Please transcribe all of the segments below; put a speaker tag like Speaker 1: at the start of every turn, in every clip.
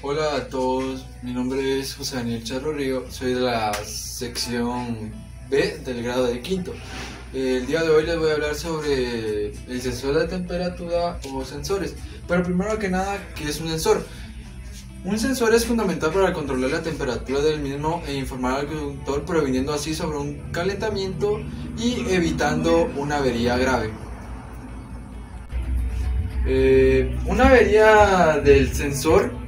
Speaker 1: Hola a todos, mi nombre es José Daniel Charro Río, soy de la sección B del grado de quinto. El día de hoy les voy a hablar sobre el sensor de temperatura o sensores. Pero primero que nada, ¿qué es un sensor? Un sensor es fundamental para controlar la temperatura del mismo e informar al conductor, previniendo así sobre un calentamiento y evitando una avería grave. Una avería del sensor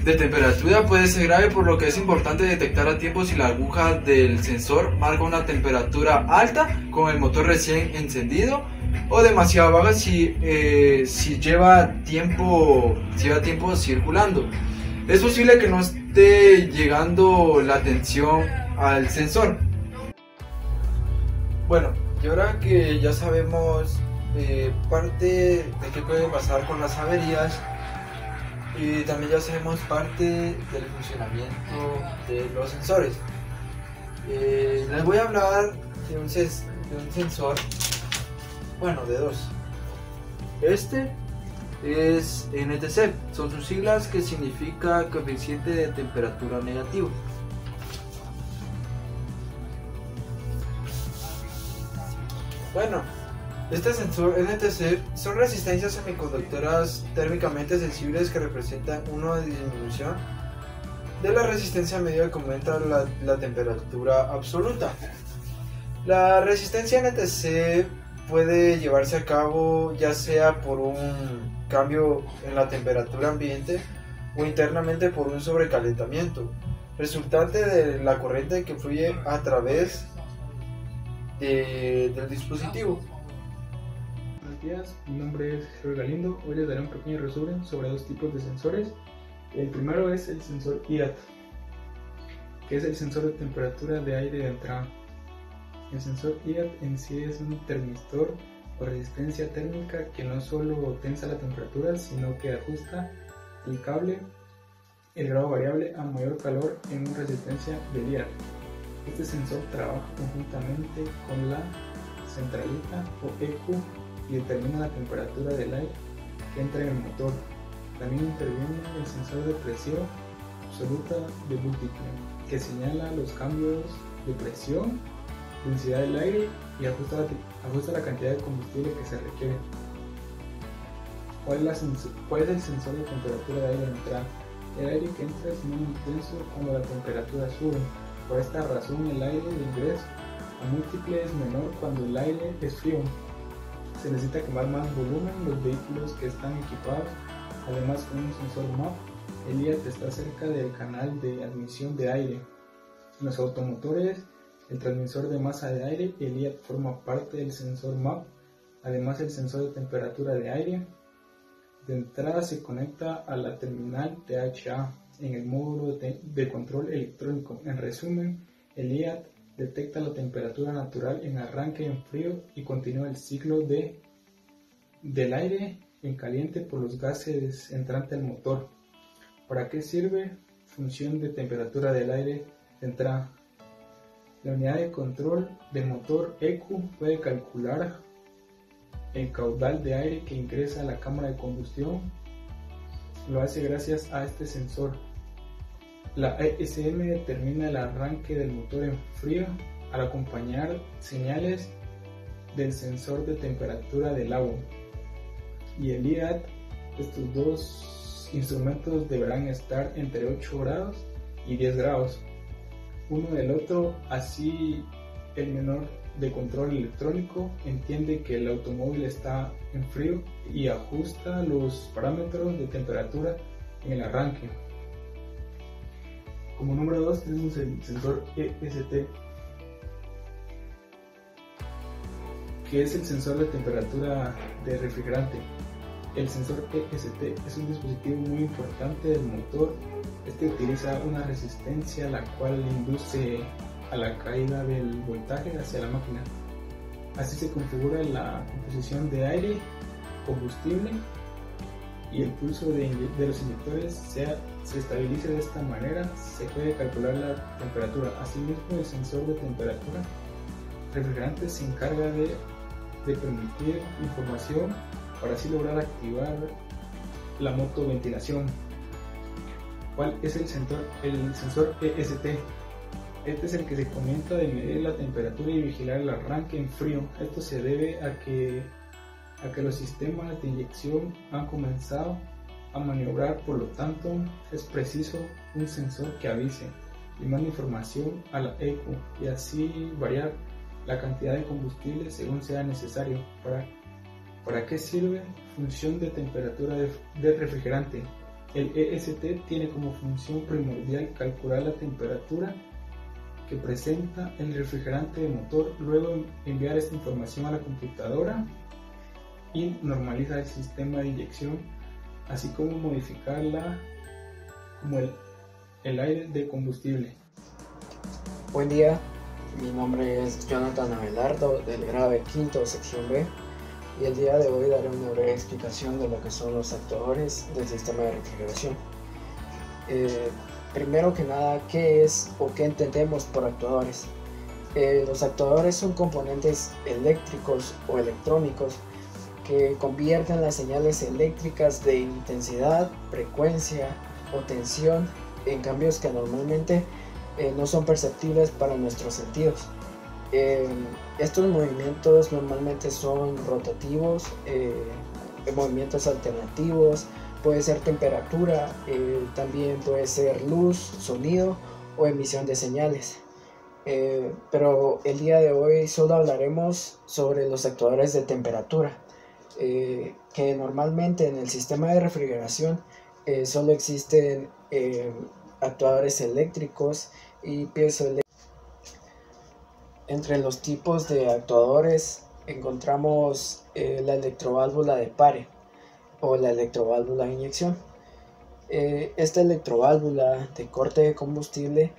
Speaker 1: de temperatura puede ser grave, por lo que es importante detectar a tiempo si la aguja del sensor marca una temperatura alta con el motor recién encendido o demasiado baja si lleva tiempo circulando. Es posible que no esté llegando la tensión al sensor. Bueno, y ahora que ya sabemos parte de qué puede pasar con las averías, y también ya sabemos parte del funcionamiento de los sensores. Les voy a hablar de un sensor, bueno, de dos. Este es NTC, son sus siglas, que significa coeficiente de temperatura negativo. Bueno, este sensor NTC son resistencias semiconductoras térmicamente sensibles que representan una disminución de la resistencia a medida que aumenta la temperatura absoluta. La resistencia NTC puede llevarse a cabo ya sea por un cambio en la temperatura ambiente o internamente por un sobrecalentamiento resultante de la corriente que fluye a través del dispositivo.
Speaker 2: Buenos días, mi nombre es Jesús Galindo. Hoy les daré un pequeño resumen sobre dos tipos de sensores. El primero es el sensor IAT, que es el sensor de temperatura de aire de entrada. El sensor IAT en sí es un termistor o resistencia térmica que no solo tensa la temperatura, sino que ajusta el cable, el grado variable a mayor calor en una resistencia del IAT. Este sensor trabaja conjuntamente con la centralita o ECU y determina la temperatura del aire que entra en el motor. También interviene el sensor de presión absoluta de múltiple, que señala los cambios de presión, densidad del aire y ajusta la cantidad de combustible que se requiere. ¿Cuál es el sensor de temperatura de aire de entrada? El aire que entra es muy intenso cuando la temperatura sube. Por esta razón, el aire de ingreso a múltiple es menor cuando el aire es frío. Se necesita quemar más volumen los vehículos que están equipados. Además, con un sensor MAP, el IAT está cerca del canal de admisión de aire. En los automotores, el transmisor de masa de aire, el IAT forma parte del sensor MAP. Además, el sensor de temperatura de aire de entrada se conecta a la terminal THA en el módulo de control electrónico. En resumen, el IAT detecta la temperatura natural en arranque en frío y continúa el ciclo del aire en caliente por los gases entrantes al motor. ¿Para qué sirve? Función de temperatura del aire de entrada. La unidad de control del motor ECU puede calcular el caudal de aire que ingresa a la cámara de combustión. Lo hace gracias a este sensor. La ESM determina el arranque del motor en frío al acompañar señales del sensor de temperatura del agua. Y el IAT, estos dos instrumentos deberán estar entre 8 grados y 10 grados, uno del otro, así el menor de control electrónico entiende que el automóvil está en frío y ajusta los parámetros de temperatura en el arranque. Como número 2 tenemos el sensor EST, que es el sensor de temperatura de refrigerante. El sensor EST es un dispositivo muy importante del motor. Este utiliza una resistencia la cual induce a la caída del voltaje hacia la máquina. Así se configura la composición de aire, combustible y el pulso de los inyectores se estabiliza de esta manera. Se puede calcular la temperatura. Asimismo, el sensor de temperatura refrigerante se encarga de permitir información para así lograr activar la motoventilación. ¿Cuál es el sensor? El sensor EST. Este es el que se comienza de medir la temperatura y vigilar el arranque en frío. Esto se debe a que los sistemas de inyección han comenzado a maniobrar, por lo tanto es preciso un sensor que avise y mande información a la ECU y así variar la cantidad de combustible según sea necesario. ¿Para qué sirve? Función de temperatura del refrigerante. El EST tiene como función primordial calcular la temperatura que presenta el refrigerante de motor, luego enviar esta información a la computadora y normalizar el sistema de inyección, así como modificarla como el aire de combustible.
Speaker 3: Buen día, mi nombre es Jonathan Abelardo del grado de quinto sección B y el día de hoy daré una breve explicación de lo que son los actuadores del sistema de refrigeración. Primero que nada, ¿qué es o qué entendemos por actuadores? Los actuadores son componentes eléctricos o electrónicos que convierten las señales eléctricas de intensidad, frecuencia o tensión en cambios que normalmente no son perceptibles para nuestros sentidos. Estos movimientos normalmente son rotativos, movimientos alternativos, puede ser temperatura, también puede ser luz, sonido o emisión de señales. Pero el día de hoy solo hablaremos sobre los actuadores de temperatura, que normalmente en el sistema de refrigeración solo existen actuadores eléctricos y piezoeléctricos. Entre los tipos de actuadores encontramos la electroválvula de pare o la electroválvula de inyección. Esta electroválvula de corte de combustible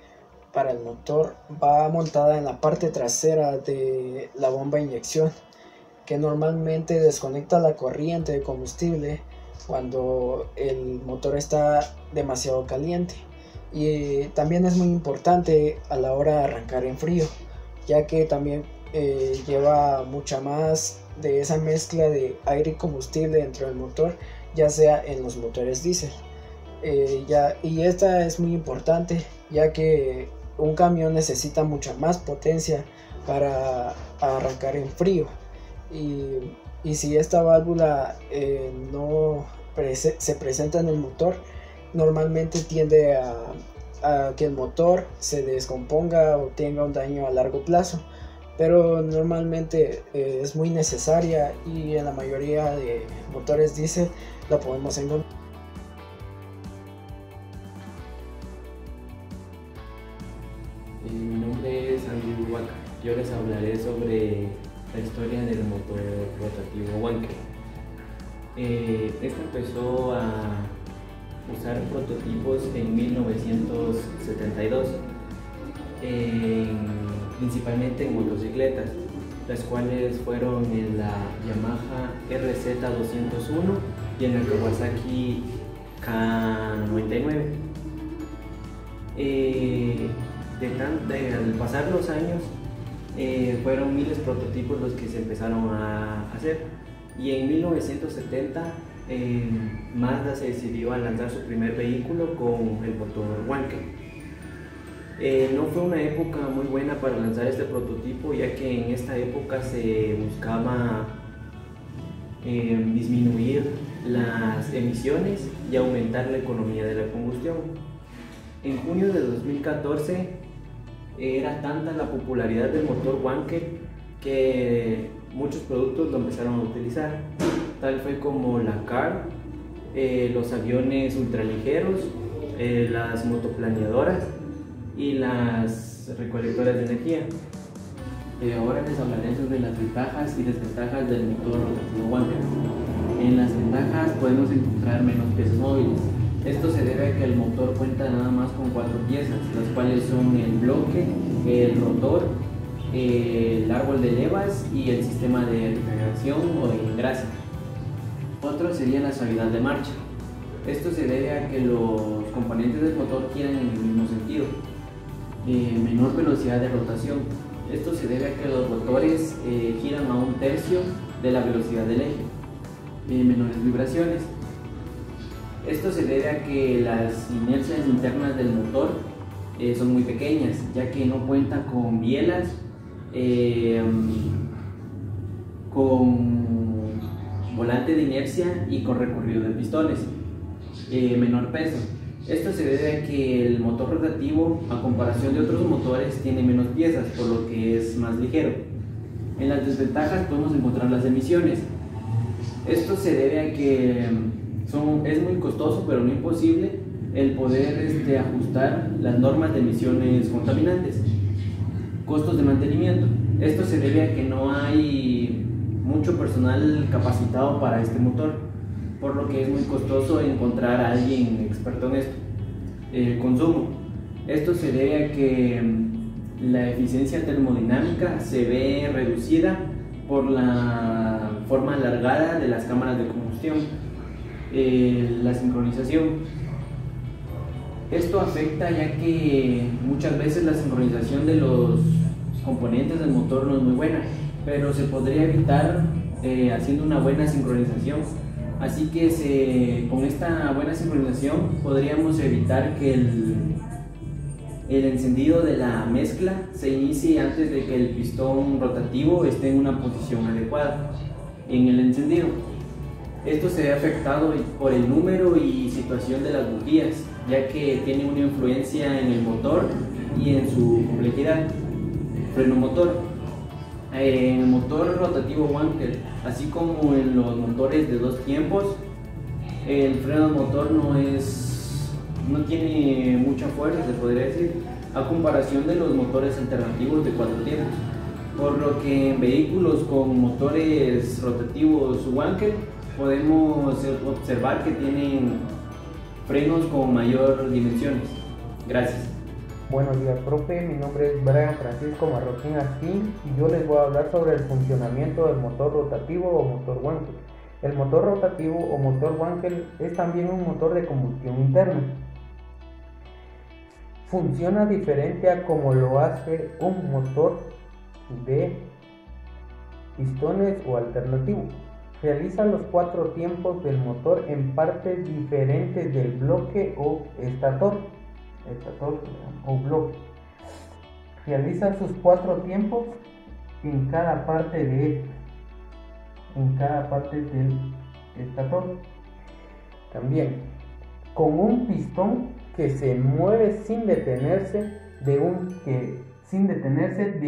Speaker 3: para el motor va montada en la parte trasera de la bomba de inyección, que normalmente desconecta la corriente de combustible cuando el motor está demasiado caliente, y también es muy importante a la hora de arrancar en frío, ya que también lleva mucha más de esa mezcla de aire y combustible dentro del motor, ya sea en los motores diésel. Y esta es muy importante, ya que un camión necesita mucha más potencia para arrancar en frío, y si esta válvula no se presenta en el motor, normalmente tiende a que el motor se descomponga o tenga un daño a largo plazo, pero normalmente es muy necesaria y en la mayoría de motores diésel la podemos encontrar.
Speaker 4: Mi nombre es Andrew Huaca. Yo les hablaré sobre la historia del motor rotativo Wankel. Este empezó a usar prototipos en 1972, principalmente en motocicletas, las cuales fueron en la Yamaha RZ201 y en la Kawasaki K99. Al pasar los años, fueron miles de prototipos los que se empezaron a hacer, y en 1970 Mazda se decidió a lanzar su primer vehículo con el motor Wankel. No fue una época muy buena para lanzar este prototipo, ya que en esta época se buscaba disminuir las emisiones y aumentar la economía de la combustión. En junio de 2014 era tanta la popularidad del motor Wankel que muchos productos lo empezaron a utilizar, tal fue como la CAR, los aviones ultraligeros, las motoplaneadoras y las recolectoras de energía. Ahora les hablaré sobre las ventajas y desventajas del motor rotativo Wankel. En las ventajas podemos encontrar menos piezas móviles. Esto se debe a que el motor cuenta nada más con 4 piezas, las cuales son el bloque, el rotor, el árbol de levas y el sistema de refrigeración o de engrase. Otro sería la suavidad de marcha. Esto se debe a que los componentes del motor giran en el mismo sentido. Menor velocidad de rotación. Esto se debe a que los rotores giran a 1/3 de la velocidad del eje. Menores vibraciones. Esto se debe a que las inercias internas del motor son muy pequeñas, ya que no cuenta con bielas, con volante de inercia y con recorrido de pistones, menor peso. Esto se debe a que el motor rotativo, a comparación de otros motores, tiene menos piezas, por lo que es más ligero. En las desventajas podemos encontrar las emisiones. Esto se debe a que es muy costoso, pero no imposible, el poder ajustar las normas de emisiones contaminantes. Costos de mantenimiento. Esto se debe a que no hay mucho personal capacitado para este motor, por lo que es muy costoso encontrar a alguien experto en esto. Consumo. Esto se debe a que la eficiencia termodinámica se ve reducida por la forma alargada de las cámaras de combustión. La sincronización. Esto afecta ya que muchas veces la sincronización de los componentes del motor no es muy buena, pero se podría evitar haciendo una buena sincronización. Así que con esta buena sincronización podríamos evitar que el encendido de la mezcla se inicie antes de que el pistón rotativo esté en una posición adecuada en el encendido. Esto se ve afectado por el número y situación de las bujías, ya que tiene una influencia en el motor y en su complejidad. Freno motor. En el motor rotativo Wankel, así como en los motores de 2 tiempos, el freno motor no tiene mucha fuerza, se podría decir, a comparación de los motores alternativos de 4 tiempos, por lo que en vehículos con motores rotativos Wankel podemos observar que tienen frenos con mayor dimensiones. Gracias.
Speaker 5: Buenos días, profe. Mi nombre es Brian Francisco Marroquín Astín y yo les voy a hablar sobre el funcionamiento del motor rotativo o motor Wankel. El motor rotativo o motor Wankel es también un motor de combustión interna. Funciona diferente a como lo hace un motor de pistones o alternativo. Realiza los 4 tiempos del motor en partes diferentes del bloque o estator o bloque. Realiza sus 4 tiempos en cada parte del estator. También con un pistón que se mueve sin detenerse de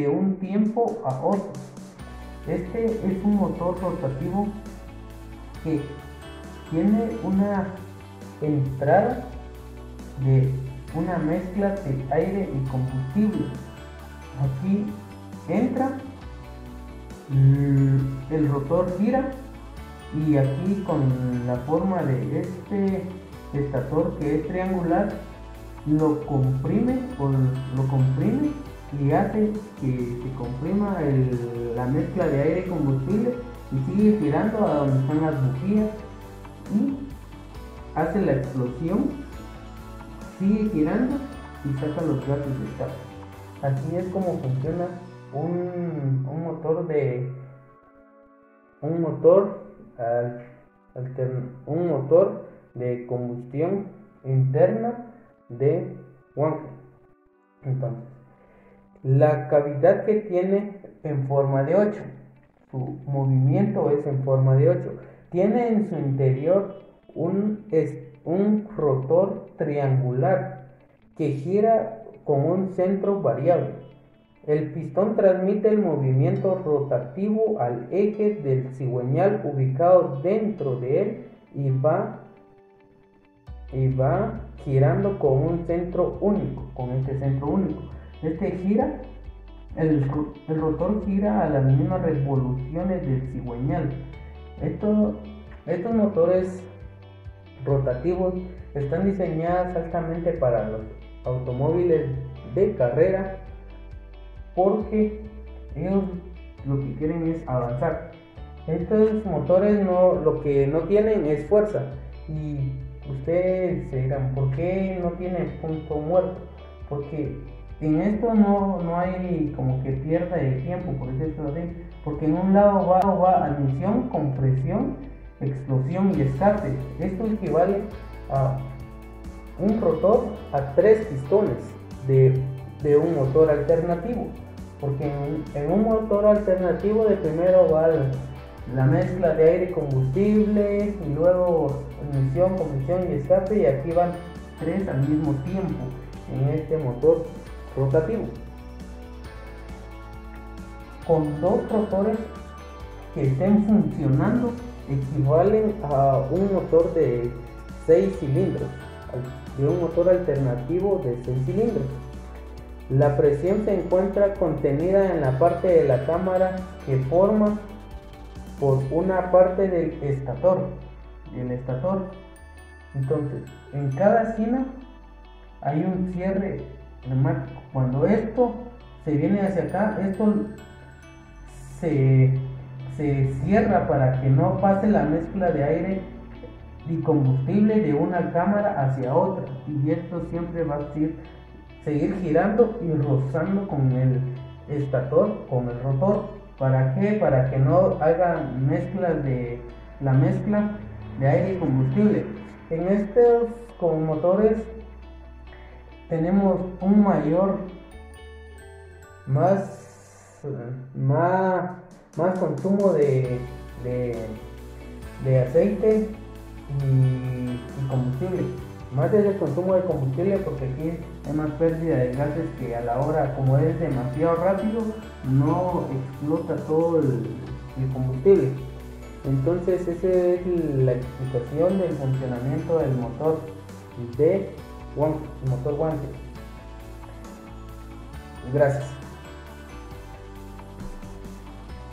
Speaker 5: un tiempo a otro. Este es un motor rotativo que tiene una entrada de una mezcla de aire y combustible. Aquí entra, el rotor gira y aquí con la forma de este estator que es triangular lo comprime y hace que se comprima la mezcla de aire y combustible y sigue girando a donde están las bujías y hace la explosión, sigue girando y saca los gases de escape. Así es como funciona un motor de combustión interna de Wankel. Entonces, la cavidad que tiene en forma de 8, su movimiento es en forma de 8, tiene en su interior un rotor triangular que gira con un centro variable. El pistón transmite el movimiento rotativo al eje del cigüeñal ubicado dentro de él y va girando con un centro único, el rotor gira a las mismas revoluciones del cigüeñal. Estos motores rotativos están diseñados altamente para los automóviles de carrera porque ellos lo que quieren es avanzar. Estos motores lo que no tienen es fuerza y ustedes se dirán, ¿por qué no tiene punto muerto? Porque en esto no hay como que pierda de tiempo, por decirlo así, porque en un lado va admisión, compresión, explosión y escape. Esto equivale a un rotor a 3 pistones de un motor alternativo, porque en un motor alternativo de primero va la mezcla de aire y combustible, y luego ignición, combustión y escape, y aquí van 3 al mismo tiempo en este motor rotativo, con 2 rotores que estén funcionando equivalen a un motor de 6 cilindros, de un motor alternativo de 6 cilindros. La presión se encuentra contenida en la parte de la cámara que forma por una parte del estator. Entonces, en cada esquina hay un cierre neumático. Cuando esto se viene hacia acá, esto se cierra para que no pase la mezcla de aire y combustible de una cámara hacia otra, y esto siempre va a seguir girando y rozando con el estator, con el rotor. ¿Para qué? Para que no haga la mezcla de aire y combustible. En estos con motores tenemos un más consumo de aceite y combustible, más desde el consumo de combustible, porque aquí hay más pérdida de gases, que a la hora, como es demasiado rápido, no explota todo el combustible. Entonces esa es la explicación del funcionamiento del motor motor Wankel. Gracias.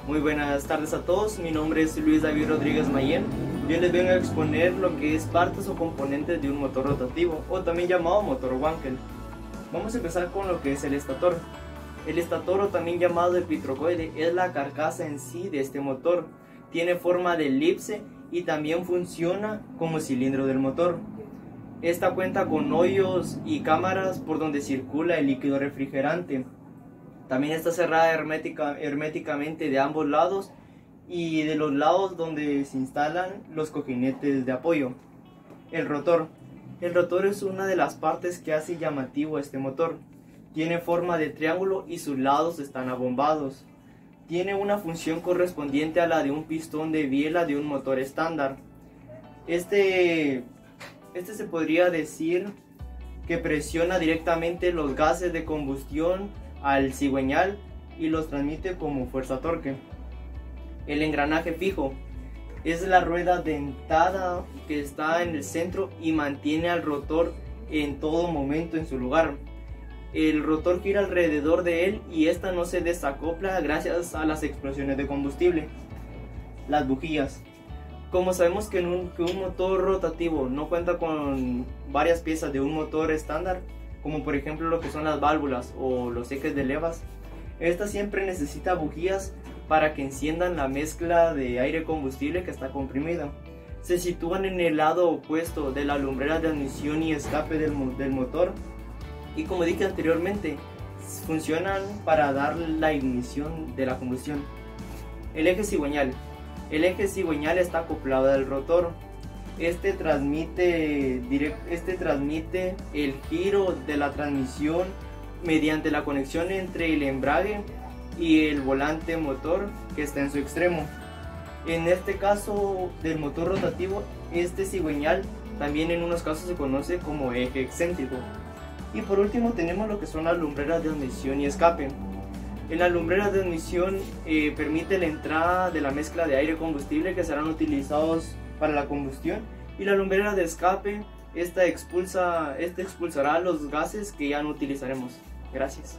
Speaker 6: Muy buenas tardes a todos, mi nombre es Luis David Rodríguez Mayén. Yo les vengo a exponer lo que es partes o componentes de un motor rotativo, o también llamado motor Wankel. Vamos a empezar con lo que es el estator. El estator, o también llamado epitrocoide, es la carcasa en sí de este motor. Tiene forma de elipse y también funciona como cilindro del motor. Esta cuenta con hoyos y cámaras por donde circula el líquido refrigerante. También está cerrada herméticamente de ambos lados y de los lados donde se instalan los cojinetes de apoyo. El rotor. El rotor es una de las partes que hace llamativo a este motor. Tiene forma de triángulo y sus lados están abombados. Tiene una función correspondiente a la de un pistón de biela de un motor estándar. Este se podría decir que presiona directamente los gases de combustión al cigüeñal y los transmite como fuerza torque. El engranaje fijo es la rueda dentada que está en el centro y mantiene al rotor en todo momento en su lugar. El rotor gira alrededor de él y esta no se desacopla gracias a las explosiones de combustible. Las bujías. Como sabemos que un motor rotativo no cuenta con varias piezas de un motor estándar, como por ejemplo lo que son las válvulas o los ejes de levas, esta siempre necesita bujías para que enciendan la mezcla de aire combustible que está comprimida. Se sitúan en el lado opuesto de la lumbrera de admisión y escape del motor, y como dije anteriormente, funcionan para dar la ignición de la combustión. El eje cigüeñal. El eje cigüeñal está acoplado al rotor. Este transmite el giro de la transmisión mediante la conexión entre el embrague y el volante motor que está en su extremo. En este caso del motor rotativo, este cigüeñal también en unos casos se conoce como eje excéntrico. Y por último tenemos lo que son las lumbreras de admisión y escape. En las lumbreras de admisión permite la entrada de la mezcla de aire combustible que serán utilizados para la combustión, y la lumbrera de escape, esta expulsará los gases que ya no utilizaremos. Gracias.